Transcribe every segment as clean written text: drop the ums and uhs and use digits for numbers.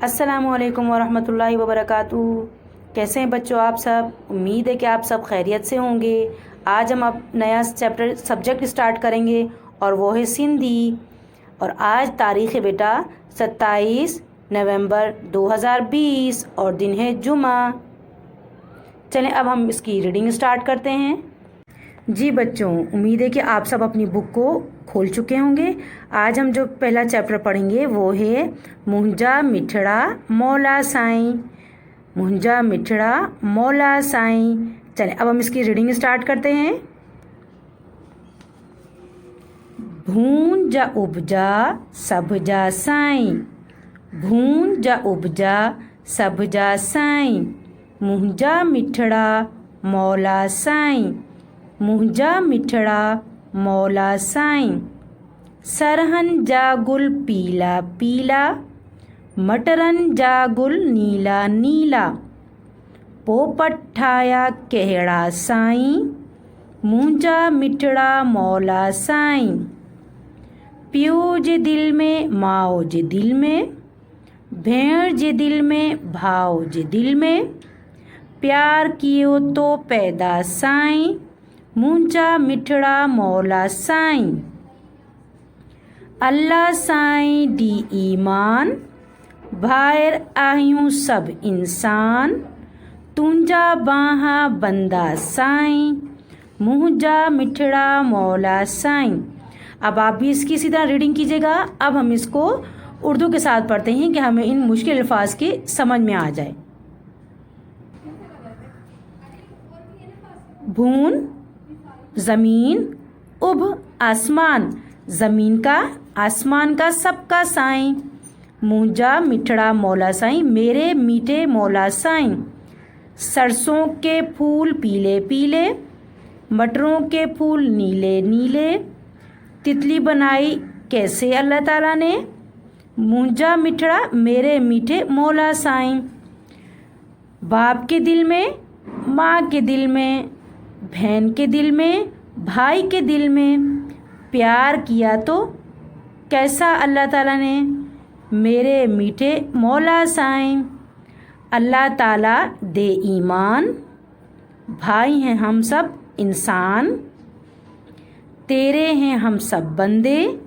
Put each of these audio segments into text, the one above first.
अस्सलामुअलैकुम वरहमतुल्लाहि वबरकातुहू। कैसे हैं बच्चों आप सब? उम्मीद है कि आप सब खैरियत से होंगे। आज हम अब नया सब्जेक्ट स्टार्ट करेंगे और वो है सिंधी। और आज तारीख़ है बेटा 27 नवंबर 2020 और दिन है जुमा। चलें अब हम इसकी रीडिंग स्टार्ट करते हैं। जी बच्चों, उम्मीद है कि आप सब अपनी बुक को खोल चुके होंगे। आज हम जो पहला चैप्टर पढ़ेंगे वो है मुंहिंजा मिठड़ा मौला साईं। मुंहिंजा मिठड़ा मौला साईं। चलें अब हम इसकी रीडिंग स्टार्ट करते हैं। भून जा उपजा सब जा साईं, भून जा उपजा सब जा साईं। मुंहिंजा मिठड़ा मौला साईं, मुंहिंजा मिठड़ा मौला साईं। सरहन जा गुल पीला पीला, मटरन जा गुल नीला नीला। पोपट ठाया कहिड़ा साईं, मुंहिंजा मिठड़ा मौला साईं। पियो जे दिल में माओ जे दिल में, भेण जे दिल में भाव जे दिल में। प्यार कियो तो पैदा साईं, मुंहिंजा मिठड़ा मौला साईं। अल्लाह साईं डी ईमान, ॿाहिरि आहियूं सभु इंसान। तुंहिंजा बाहा बंदा साईं, मुंहिंजा मिठड़ा मौला साईं। अब आप भी इसकी इसी तरह रीडिंग कीजिएगा। अब हम इसको उर्दू के साथ पढ़ते हैं कि हमें इन मुश्किल अल्फाज के समझ में आ जाए। भून ज़मीन, उब आसमान, ज़मीन का आसमान का सबका साईं। मुंहिंजा मिठड़ा मौला साईं, मेरे मीठे मौला साईं। सरसों के फूल पीले पीले, मटरों के फूल नीले नीले। तितली बनाई कैसे अल्लाह ताला ने, मुंहिंजा मिठड़ा मेरे मीठे मौला साईं। बाप के दिल में, माँ के दिल में, बहन के दिल में, भाई के दिल में। प्यार किया तो कैसा अल्लाह ताला ने, मेरे मीठे मौला साईं। अल्लाह ताला दे ईमान, भाई हैं हम सब इंसान। तेरे हैं हम सब बंदे,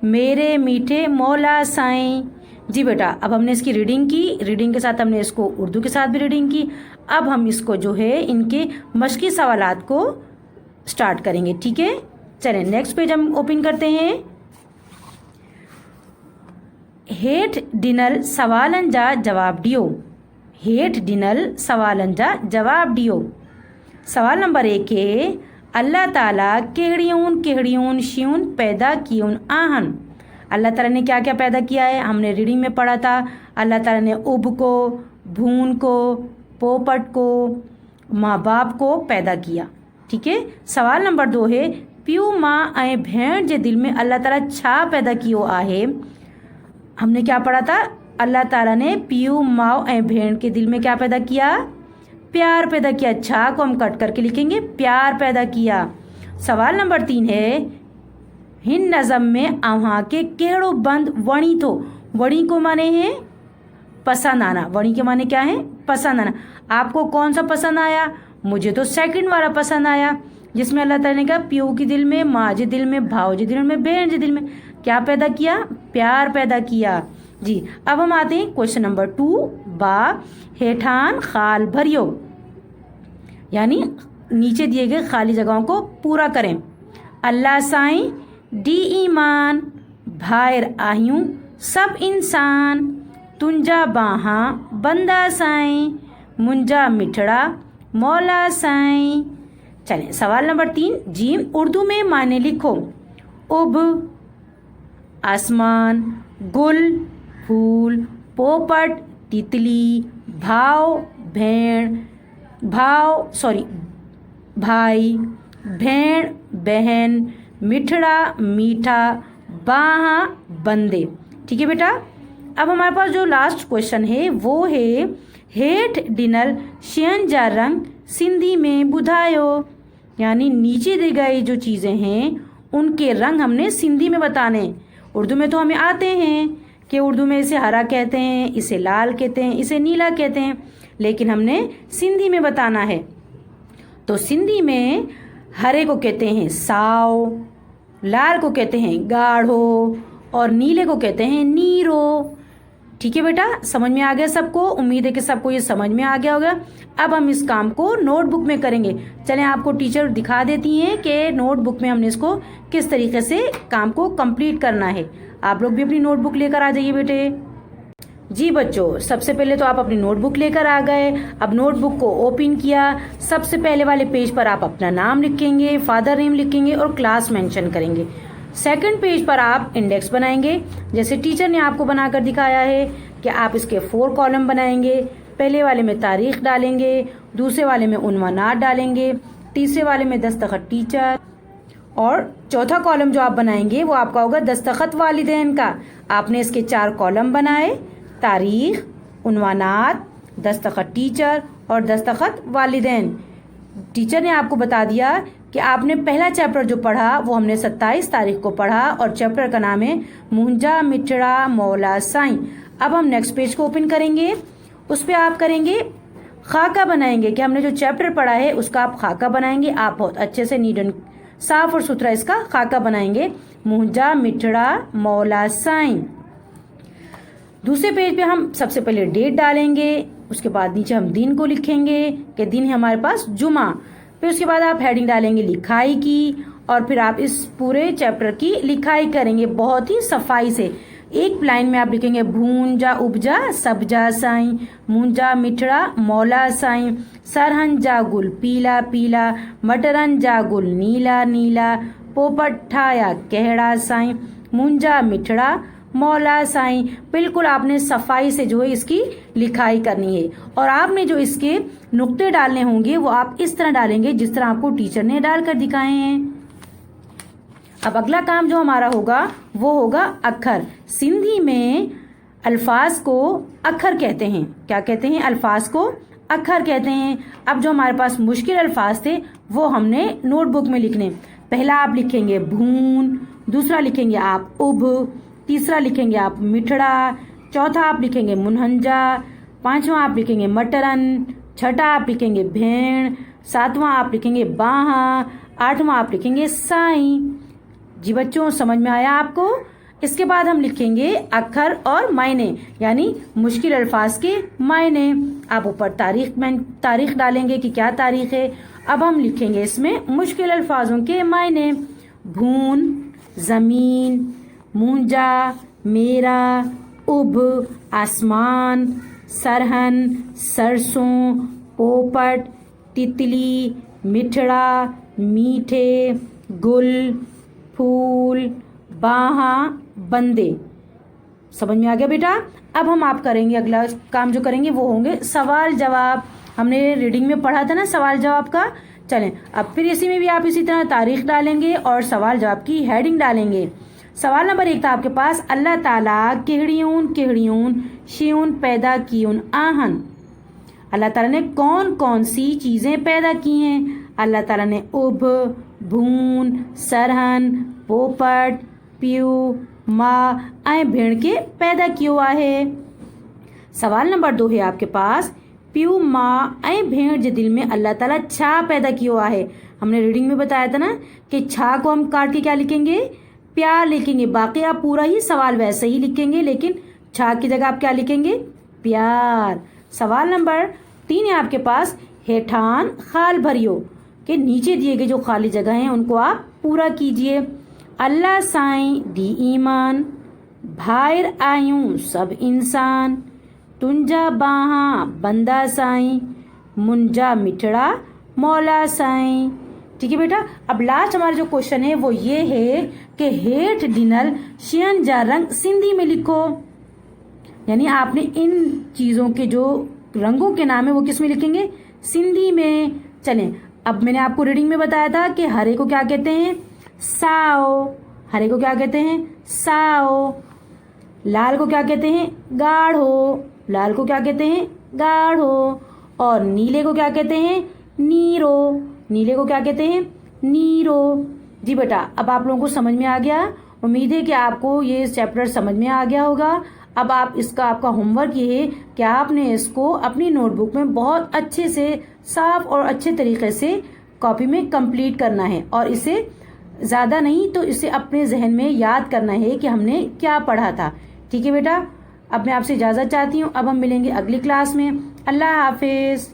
मेरे मीठे मौला साईं। जी बेटा, अब हमने इसकी रीडिंग की, रीडिंग के साथ हमने इसको उर्दू के साथ भी रीडिंग की। अब हम इसको जो है इनके मश्की सवालात को स्टार्ट करेंगे, ठीक है। चलें नेक्स्ट पेज हम ओपन करते हैं। हेठ डिनल सवालन जा जवाब दियो, हेठ डिनल सवालन जा जवाब दियो। सवाल नंबर 1 है अल्लाह ताला केहड़ियून केहड़ियून शियून पैदा कियून आहन। अल्लाह ताला ने क्या क्या पैदा किया है, हमने रीडिंग में पढ़ा था। अल्लाह ताला ने उब को, भून को, पोपट को, माँ बाप को पैदा किया, ठीक है। सवाल नंबर 2 है पियो माँ ऐं भेण जे दिल में अल्लाह ताला छा पैदा कियो आहे। हमने क्या पढ़ा था, अल्लाह ताला ने पियो माँ ऐं भेण के दिल में क्या पैदा किया, प्यार पैदा किया। छा को हम कट करके लिखेंगे, प्यार पैदा किया। सवाल नंबर 3 है हिन नज़म में अव्हां के केड़ो बंद वणी थो। वणी को माने है पसंद आना, वणी के माने क्या है, पसंद आना। आपको कौन सा पसंद आया? मुझे तो सेकंड वाला पसंद आया, जिसमें अल्लाह ताला ने कहा पियो के दिल में, माँ के दिल में, भाव के दिल में, बहन के दिल में क्या पैदा किया, प्यार पैदा किया। जी अब हम आते हैं क्वेश्चन नंबर 2। बा हेठान खाल भरियो, यानी नीचे दिए गए खाली जगहों को पूरा करें। अल्लाह साईं डी ईमान, भायर आहियूं सब इंसान। तुंजा बाहा बंदा साईं, मुंजा मिठड़ा मौला साईं। चलें सवाल नंबर 3 जीम उर्दू में माने लिखो। उब आसमान, गुल फूल, पोपट तितली, भाव भेण, भाई भेण बहन, मिठड़ा मीठा, बाहा बंदे, ठीक है बेटा। अब हमारे पास जो लास्ट क्वेश्चन है वो है हेठ डिनल शियन जा रंग सिंधी में बुधायो, यानी नीचे दी गई जो चीज़ें हैं उनके रंग हमने सिंधी में बताने। उर्दू में तो हमें आते हैं कि उर्दू में इसे हरा कहते हैं, इसे लाल कहते हैं, इसे नीला कहते हैं, लेकिन हमने सिंधी में बताना है। तो सिंधी में हरे को कहते हैं साओ, लाल को कहते हैं गाढ़ो और नीले को कहते हैं नीरो। ठीक है बेटा, समझ में आ गया सबको? उम्मीद है कि सबको ये समझ में आ गया होगा। अब हम इस काम को नोटबुक में करेंगे। चलें आपको टीचर दिखा देती हैं कि नोटबुक में हमने इसको किस तरीके से काम को कंप्लीट करना है। आप लोग भी अपनी नोटबुक लेकर आ जाइए बेटे। जी बच्चों, सबसे पहले तो आप अपनी नोटबुक लेकर आ गए। अब नोटबुक को ओपन किया। सबसे पहले वाले पेज पर आप अपना नाम लिखेंगे, फादर नेम लिखेंगे और क्लास मेंशन करेंगे। सेकंड पेज पर आप इंडेक्स बनाएंगे, जैसे टीचर ने आपको बनाकर दिखाया है कि आप इसके 4 कॉलम बनाएंगे। पहले वाले में तारीख डालेंगे, दूसरे वाले में उन्वानात डालेंगे, तीसरे वाले में दस्तखत टीचर और चौथा कॉलम जो आप बनाएंगे वो आपका होगा दस्तखत वालिदैन का। आपने इसके 4 कॉलम बनाए, तारीख, उन्वानात, दस्तखत टीचर और दस्तखत वालिदैन। टीचर ने आपको बता दिया कि आपने पहला चैप्टर जो पढ़ा वो हमने 27 तारीख को पढ़ा और चैप्टर का नाम है मुंजा मिठड़ा मौला साईं। अब हम नेक्स्ट पेज को ओपन करेंगे। उस पर आप करेंगे खाका बनाएंगे कि हमने जो चैप्टर पढ़ा है उसका आप खाका बनाएंगे। आप बहुत अच्छे से नीट एंड साफ और सुथरा इसका खाका बनाएंगे, मुंजा मिठड़ा मौला साईं। दूसरे पेज पे हम सबसे पहले डेट डालेंगे, उसके बाद नीचे हम दिन को लिखेंगे कि दिन है हमारे पास जुमा। फिर उसके बाद आप हेडिंग डालेंगे लिखाई की और फिर आप इस पूरे चैप्टर की लिखाई करेंगे बहुत ही सफाई से। एक लाइन में आप लिखेंगे भूंजा उपजा सब्जा साईं, मुंजा मिठड़ा मौला साईं, सरहन जा गुल पीला पीला, मटरन जा गुल नीला नीला, पोपट ठाया कहड़ा साईं, मुंजा मिठड़ा मौला साईं। बिल्कुल आपने सफाई से जो है इसकी लिखाई करनी है और आपने जो इसके नुक्ते डालने होंगे वो आप इस तरह डालेंगे जिस तरह आपको टीचर ने डालकर दिखाए हैं। अब अगला काम जो हमारा होगा वो होगा अक्षर। सिंधी में अल्फाज को अक्षर कहते हैं। क्या कहते हैं? अल्फाज को अक्षर कहते हैं। अब जो हमारे पास मुश्किल अल्फाज थे वो हमने नोटबुक में लिखने। पहला आप लिखेंगे भून, दूसरा लिखेंगे आप उभ, तीसरा लिखेंगे आप मिठड़ा, चौथा आप लिखेंगे मुनहंजा, पांचवा आप लिखेंगे मटरन, छठा आप लिखेंगे भेड़, सातवां आप लिखेंगे बाहा, आठवां आप लिखेंगे साईं। जी बच्चों, समझ में आया आपको? इसके बाद हम लिखेंगे अक्षर और मायने, यानी मुश्किल अल्फाज के मायने। आप ऊपर तारीख डालेंगे कि क्या तारीख है। अब हम लिखेंगे इसमें मुश्किल अल्फाजों के मायने। भून, जमीन, मुंजा, मेरा, उभ, आसमान, सरहन, सरसों, पोपट, तितली, मिठड़ा, मीठे, गुल, फूल, बाहा, बंदे। समझ में आ गया बेटा? अब हम आप करेंगे अगला काम जो करेंगे वो होंगे सवाल जवाब। हमने रीडिंग में पढ़ा था ना सवाल जवाब का। चलें अब फिर इसी में भी आप इसी तरह तारीख डालेंगे और सवाल जवाब की हेडिंग डालेंगे। सवाल नंबर 1 था आपके पास, अल्लाह ताला किहड़ियून किहड़ियून शियून पैदा कीयून आहन। अल्लाह ताला ने कौन कौन सी चीजें पैदा की हैं? अल्लाह ताला ने उभ, भून, सरहन, पोपट, प्यू, माँ ऐं भेड़ के पैदा कियो आहे। सवाल नंबर 2 है आपके पास, प्यू, माँ ऐं भेड़ जे दिल में अल्लाह ताला छा पैदा कियो आहे। हमने रीडिंग में बताया था ना कि छा को हम काट के क्या लिखेंगे? प्यार लिखेंगे। बाकी आप पूरा ही सवाल वैसे ही लिखेंगे लेकिन छा की जगह आप क्या लिखेंगे? प्यार। सवाल नंबर 3 है आपके पास, हेठान खाल भरियो के नीचे दिए गए जो खाली जगह हैं उनको आप पूरा कीजिए। अल्लाह साईं दी ईमान, भायर आयूं सब इंसान, तुंजा बाहा बंदा साईं, मुंजा मिठड़ा मौला साईं। ठीक है बेटा, अब लास्ट हमारा जो क्वेश्चन है वो ये है कि हेठ डिनल शियन जा रंग सिंधी में लिखो। यानी आपने इन चीजों के जो रंगों के नाम है वो किस में लिखेंगे? सिंधी में। चलें, अब मैंने आपको रीडिंग में बताया था कि हरे को क्या कहते हैं? साओ। हरे को क्या कहते हैं? साओ। लाल को क्या कहते हैं? गाढ़ो। लाल को क्या कहते हैं? गाढ़ो। और नीले को क्या कहते हैं? नीरो। नीले को क्या कहते हैं? नीरो। जी बेटा, अब आप लोगों को समझ में आ गया। उम्मीद है कि आपको ये चैप्टर समझ में आ गया होगा। अब आप इसका आपका होमवर्क ये है कि आपने इसको अपनी नोटबुक में बहुत अच्छे से साफ और अच्छे तरीके से कॉपी में कंप्लीट करना है और इसे ज़्यादा नहीं तो इसे अपने जहन में याद करना है कि हमने क्या पढ़ा था। ठीक है बेटा, अब मैं आपसे इजाज़त चाहती हूँ। अब हम मिलेंगे अगली क्लास में। अल्लाह हाफिज़।